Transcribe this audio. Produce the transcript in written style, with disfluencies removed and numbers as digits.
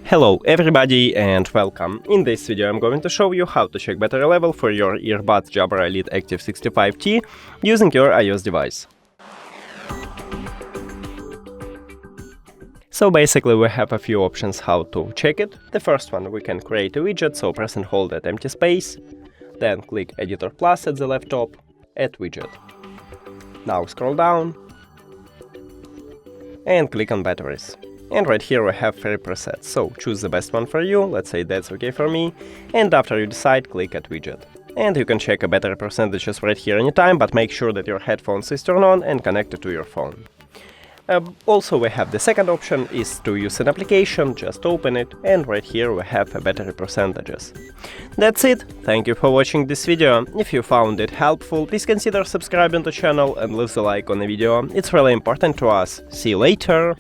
Hello everybody and welcome. In this video I'm going to show you how to check battery level for your earbuds Jabra Elite Active 65T using your iOS device. So basically we have a few options how to check it. The first one, we can create a widget, so press and hold at empty space, then click Editor Plus at the left top, Add Widget. Now scroll down and click on Batteries. And right here we have 3 presets, so choose the best one for you, let's say that's okay for me, and after you decide, click Add Widget. And you can check a battery percentages right here anytime, but make sure that your headphones is turned on and connected to your phone. Also we have the second option is to use an application, just open it, and right here we have a battery percentages. That's it, thank you for watching this video. If you found it helpful, please consider subscribing to the channel and leave a like on the video, it's really important to us. See you later!